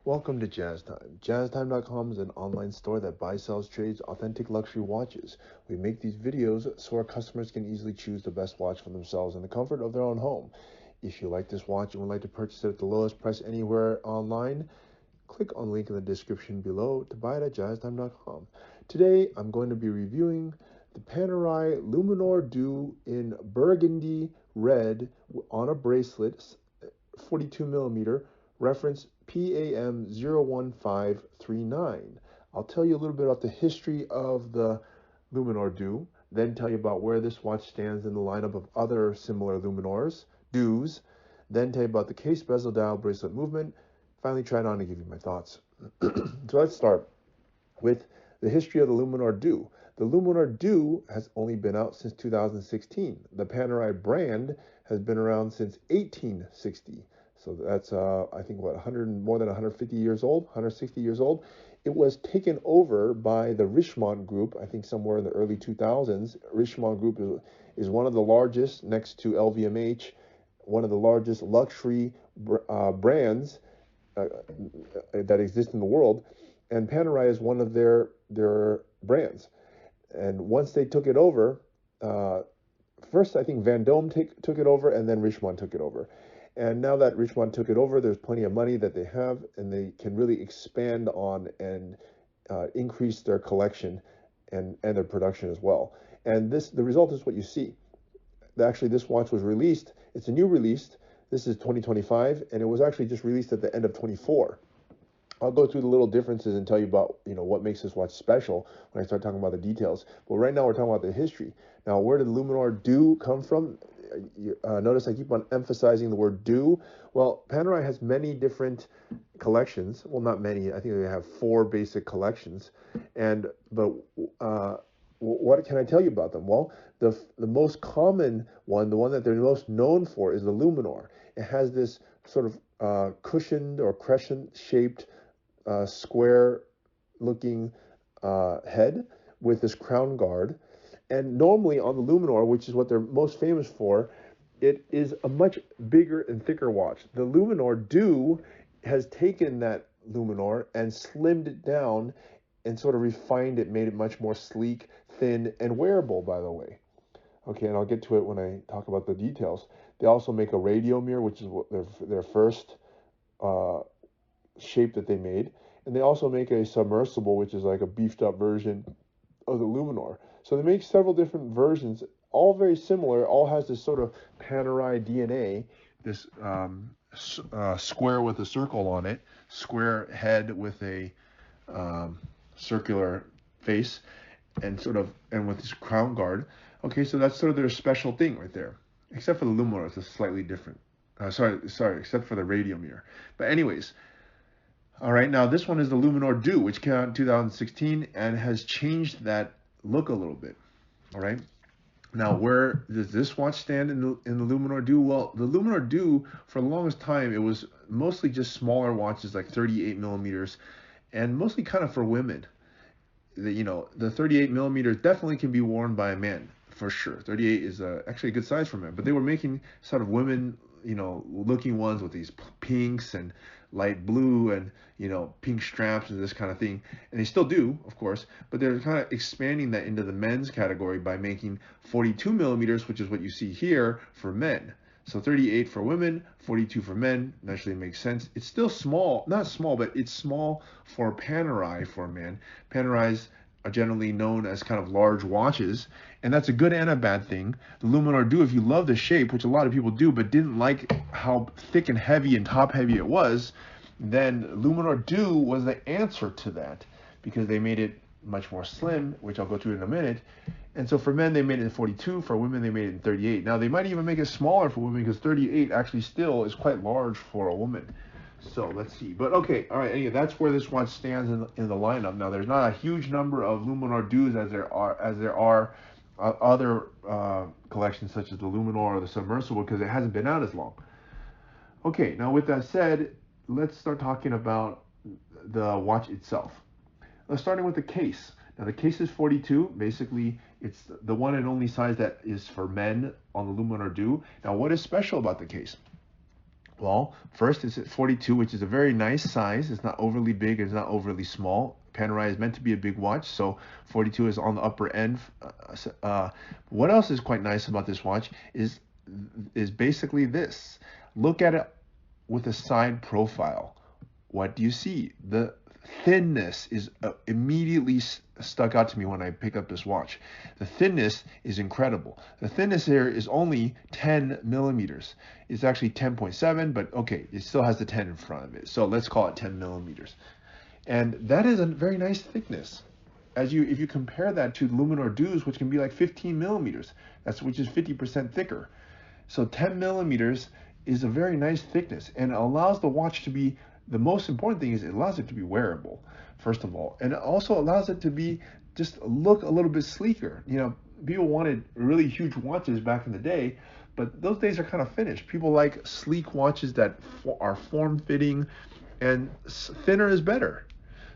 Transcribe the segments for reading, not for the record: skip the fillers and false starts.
Welcome to Jazz Time. JazzTime.com is an online store that buys, sells, trades authentic luxury watches. We make these videos so our customers can easily choose the best watch for themselves in the comfort of their own home. If you like this watch and would like to purchase it at the lowest price anywhere online, click on the link in the description below to buy it at JazzTime.com. Today, I'm going to be reviewing the Panerai Luminor Due in Burgundy red on a bracelet, 42 millimeter, reference PAM01539. I'll tell you a little bit about the history of the Luminor Due, then tell you about where this watch stands in the lineup of other similar Luminors, Dues, then tell you about the case, bezel, dial, bracelet movement, finally try it on and give you my thoughts. So let's start with the history of the Luminor Due. The Luminor Due has only been out since 2016. The Panerai brand has been around since 1860. So that's, I think, what, more than 150 years old, 160 years old. It was taken over by the Richemont Group, I think somewhere in the early 2000s. Richemont Group is one of the largest, next to LVMH, one of the largest luxury brands that exist in the world, and Panerai is one of their brands. And once they took it over, first I think Vendome took it over, and then Richemont took it over. And now that Richemont took it over, there's plenty of money that they have, and they can really expand on and increase their collection and their production as well. And the result is what you see. Actually, this watch was released. It's a new release. This is 2025, and it was actually just released at the end of 24. I'll go through the little differences and tell you about, what makes this watch special when I start talking about the details. But right now we're talking about the history. Now, where did Luminor Due come from? Notice I keep on emphasizing the word Due. Well, Panerai has many different collections. Well, not many. I think they have 4 basic collections. But what can I tell you about them? Well, the most common one, the one that they're most known for, is the Luminor. It has this sort of cushioned or crescent-shaped square-looking head with this crown guard. And normally on the Luminor, which is what they're most famous for, it is a much bigger and thicker watch. The Luminor Due has taken that Luminor and slimmed it down and sort of refined it, made it much more sleek, thin, and wearable, by the way. Okay, and I'll get to it when I talk about the details. They also make a radio mirror, which is their first shape that they made. And they also make a submersible, which is like a beefed up version of the Luminor. So they make several different versions, all very similar, all has this sort of Panerai DNA, this square with a circle on it, square head with a circular face, and with this crown guard. Okay, so that's sort of their special thing right there. Except for the Luminor, it's a slightly different. Sorry, except for the radio mirror. But anyways, all right, now this one is the Luminor Due, which came out in 2016 and has changed that look a little bit. All right. Now, where does this watch stand in the Luminor Due? Well, the Luminor Due, for the longest time, it was mostly just smaller watches, like 38 millimeters, and mostly kind of for women. The 38 millimeters definitely can be worn by a man, for sure. 38 is actually a good size for men, but they were making sort of women, looking ones with these pinks and light blue and, pink straps and this kind of thing. And they still do, of course, but they're kind of expanding that into the men's category by making 42 millimeters, which is what you see here, for men. So 38 for women, 42 for men. Naturally, it makes sense. It's still small, not small, but it's small for Panerai for men. Panerais are generally known as kind of large watches, and that's a good and a bad thing. The Luminor Due, if you love the shape, which a lot of people do, but didn't like how thick and heavy and top heavy it was, then Luminor Due was the answer to that, because they made it much more slim, which I'll go to in a minute. And so for men, they made it in 42. For women, they made it in 38. Now, they might even make it smaller for women, because 38 actually still is quite large for a woman. So let's see. But okay, all right. Anyway, that's where this watch stands in the lineup. Now, there's not a huge number of Luminor Dues as there are other collections such as the Luminor or the Submersible, because it hasn't been out as long. Okay, now with that said, let's start talking about the watch itself. Starting with the case. Now the case is 42. Basically, it's the one and only size that is for men on the Luminor Due. Now, what is special about the case? Well, first it's at 42, which is a very nice size. It's not overly big, it's not overly small. Panerai is meant to be a big watch, so 42 is on the upper end. What else is quite nice about this watch is basically this. Look at it with a side profile. What do you see? The thinness is immediately stuck out to me when I pick up this watch. The thinness is incredible. The thinness here is only 10 millimeters. It's actually 10.7, but okay, it still has the 10 in front of it. So let's call it 10 millimeters. And that is a very nice thickness. If you compare that to Luminor Dues, which can be like 15 millimeters, which is 50% thicker. So 10 millimeters is a very nice thickness, and it allows the watch to be, the most important thing is it allows it to be wearable, first of all. And it also allows it to be, just look a little bit sleeker. You know, people wanted really huge watches back in the day, but those days are kind of finished. People like sleek watches that are form-fitting, and thinner is better.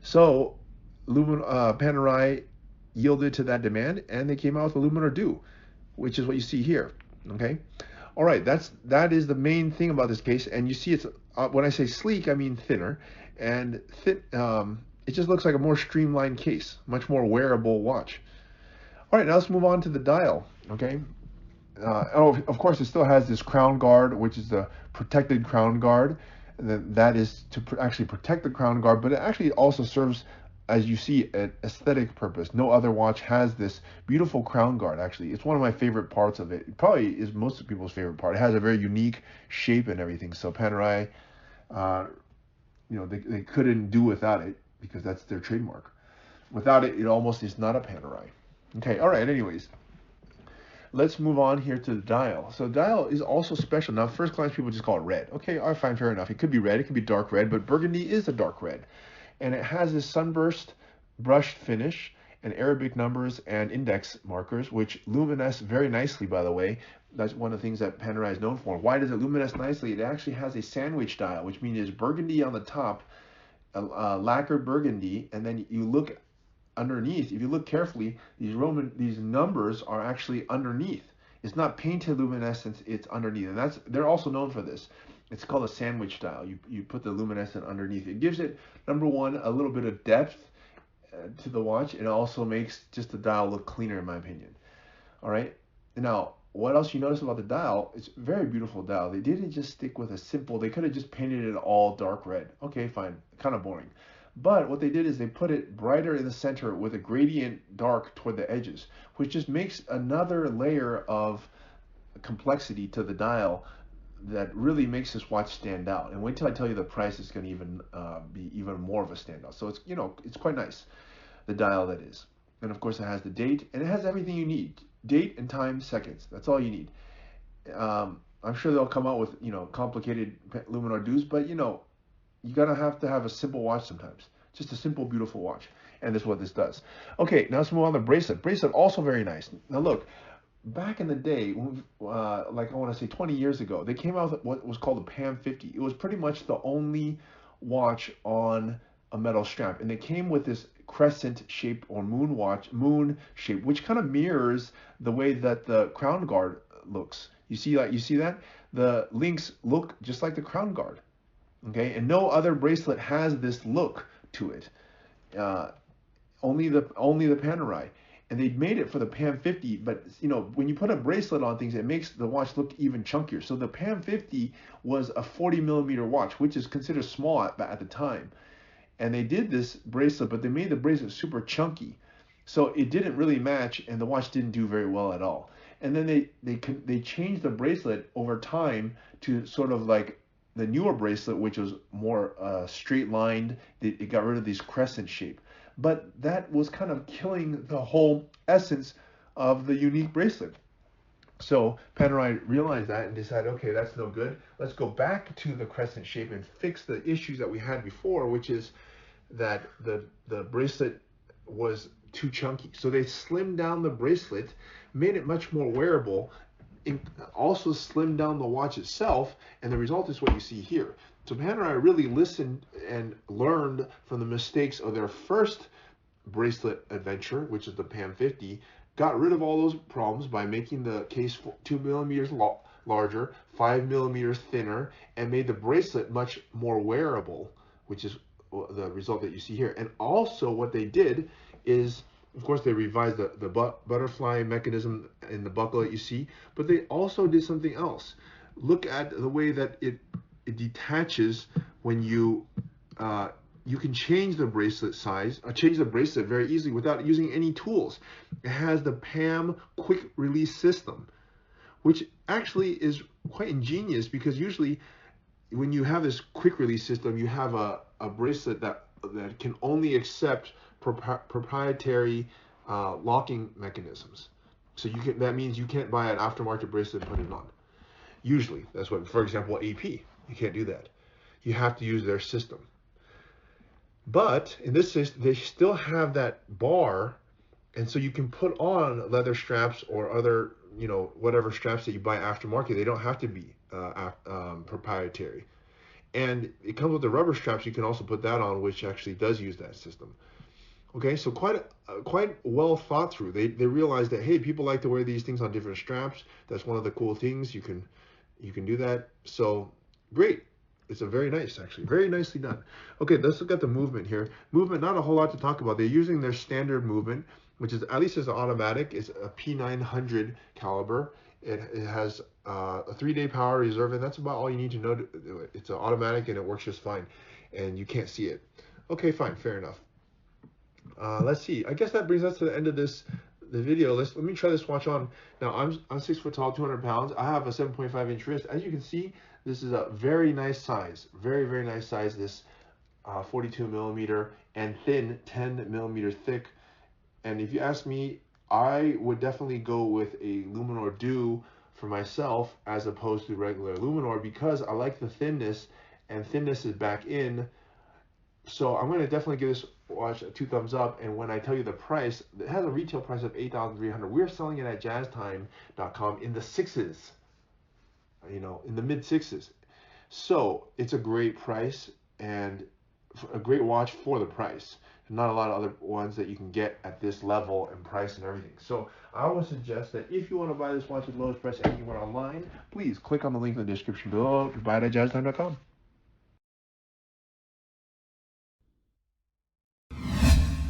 So Panerai yielded to that demand, and they came out with the Luminor Due, which is what you see here. Okay, all right, that is the main thing about this case. And you see, it's when I say sleek, I mean thinner, and it just looks like a more streamlined case, much more wearable watch. All right, now let's move on to the dial. Okay. Of course, it still has this crown guard, which is the protected crown guard. That is to actually protect the crown guard, but it actually also serves, as you see, an aesthetic purpose. No other watch has this beautiful crown guard. Actually, it's one of my favorite parts of it. It probably is most of people's favorite part. It has a very unique shape and everything. So Panerai, they couldn't do without it because that's their trademark. Without it, it almost is not a Panerai. Okay, all right. Anyways, let's move on here to the dial. So dial is also special. Now, first glance, people just call it red. Okay, all right, fine, fair enough. It could be red, it could be dark red, but Burgundy is a dark red. And it has this sunburst brushed finish and Arabic numbers and index markers, which luminesce very nicely, by the way. That's one of the things that Panerai is known for. Why does it luminesce nicely? It actually has a sandwich dial, which means there's burgundy on the top, lacquered burgundy, and then you look underneath. If you look carefully, these numbers are actually underneath. It's not painted luminescence, it's underneath. And they're also known for this. It's called a sandwich dial. You put the luminescent underneath. It gives it, number one, a little bit of depth to the watch. It also makes just the dial look cleaner, in my opinion. All right. Now, what else you notice about the dial? It's a very beautiful dial. They didn't just stick with a simple, they could have just painted it all dark red. Okay, fine. Kind of boring. But what they did is they put it brighter in the center with a gradient dark toward the edges, which just makes another layer of complexity to the dial that really makes this watch stand out. And wait till I tell you the price is going to even be even more of a standout. So it's, it's quite nice, the dial that is. And of course it has the date, and it has everything you need. Date and time, seconds. That's all you need. I'm sure they'll come out with, complicated Luminor Dues, but you gotta have to have a simple watch sometimes. Just a simple, beautiful watch. And this is what this does. Okay, now let's move on to the bracelet. Bracelet also very nice. Now look, back in the day, like I want to say 20 years ago, they came out with what was called the PAM015. It was pretty much the only watch on a metal strap, and they came with this crescent shape or moon shape, which kind of mirrors the way that the crown guard looks. You see that? The links look just like the crown guard. Okay, and no other bracelet has this look to it. Only the Panerai. And they made it for the PAM050, but when you put a bracelet on things, it makes the watch look even chunkier. So the PAM050 was a 40 millimeter watch, which is considered small at the time. And they did this bracelet, but they made the bracelet super chunky, so it didn't really match, and the watch didn't do very well at all. And then they changed the bracelet over time to sort of like the newer bracelet, which was more straight lined. It got rid of this crescent shape. But that was kind of killing the whole essence of the unique bracelet. So Panerai realized that and decided, okay, that's no good. Let's go back to the crescent shape and fix the issues that we had before, which is that the bracelet was too chunky. So they slimmed down the bracelet, made it much more wearable, and also slimmed down the watch itself, and the result is what you see here. So Panerai really listened and learned from the mistakes of their first bracelet adventure, which is the PAM050, got rid of all those problems by making the case 2 millimeters larger, 5 millimeters thinner, and made the bracelet much more wearable, which is the result that you see here. And also what they did is, of course, they revised the butterfly mechanism in the buckle that you see, but they also did something else. Look at the way that it detaches when you you can change the bracelet size, change the bracelet very easily without using any tools. It has the PAM quick release system, which actually is quite ingenious, because usually when you have this quick release system, you have a bracelet that can only accept proprietary locking mechanisms. So that means you can't buy an aftermarket bracelet and put it on. Usually, that's what, for example, AP, you can't do that. You have to use their system. But in this case, they still have that bar, and so you can put on leather straps or other, whatever straps that you buy aftermarket. They don't have to be proprietary. And it comes with the rubber straps. You can also put that on, which actually does use that system. Okay, so quite well thought through. They realized that, hey, people like to wear these things on different straps. That's one of the cool things. You can do that. So great. It's a very nice, actually, very nicely done. Okay, let's look at the movement here. Movement, not a whole lot to talk about. They're using their standard movement, which is, at least as an automatic, is a P900 caliber. It has a 3-day power reserve, and that's about all you need to know to do it. It's an automatic, and it works just fine, and you can't see it. Okay, fine, fair enough. Let's see. I guess that brings us to the end of the video. Let me try this watch on. Now, I'm 6 foot tall, 200 pounds. I have a 7.5 inch wrist. As you can see, this is a very nice size, very, very nice size. This 42 millimeter and thin, 10 millimeter thick. And if you ask me, I would definitely go with a Luminor Due for myself as opposed to regular Luminor, because I like the thinness, and thinness is back in. So I'm going to definitely give this watch a 2 thumbs up. And when I tell you the price, it has a retail price of $8,300. We're selling it at jazztime.com in the sixes, in the mid sixes. So it's a great price and a great watch for the price. Not a lot of other ones that you can get at this level and price and everything. So I would suggest that if you want to buy this watch at the lowest price anywhere online, please click on the link in the description below to buy it at jazztime.com.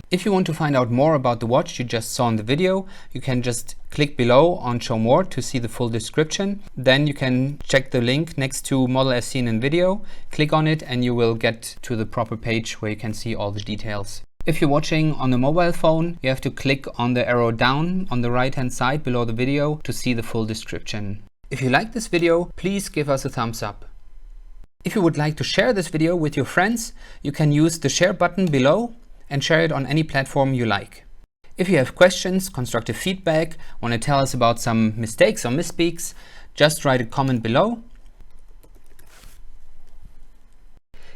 If you want to find out more about the watch you just saw in the video, you can just click below on Show More to see the full description. Then you can check the link next to Model as seen in video, click on it, and you will get to the proper page where you can see all the details. If you're watching on a mobile phone, you have to click on the arrow down on the right hand side below the video to see the full description. If you like this video, please give us a thumbs up. If you would like to share this video with your friends, you can use the share button below and share it on any platform you like. If you have questions, constructive feedback, want to tell us about some mistakes or misspeaks, just write a comment below.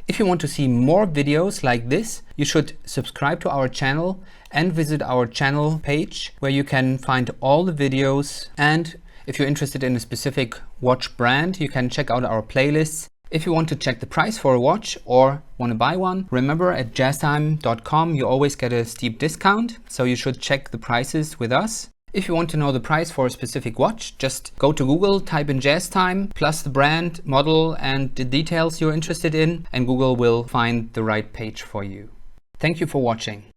If you want to see more videos like this, you should subscribe to our channel and visit our channel page where you can find all the videos. And if you're interested in a specific watch brand, you can check out our playlists. If you want to check the price for a watch or want to buy one, remember at jazztime.com you always get a steep discount, so you should check the prices with us. If you want to know the price for a specific watch, just go to Google, type in JazzTime, plus the brand, model, and the details you're interested in, and Google will find the right page for you. Thank you for watching.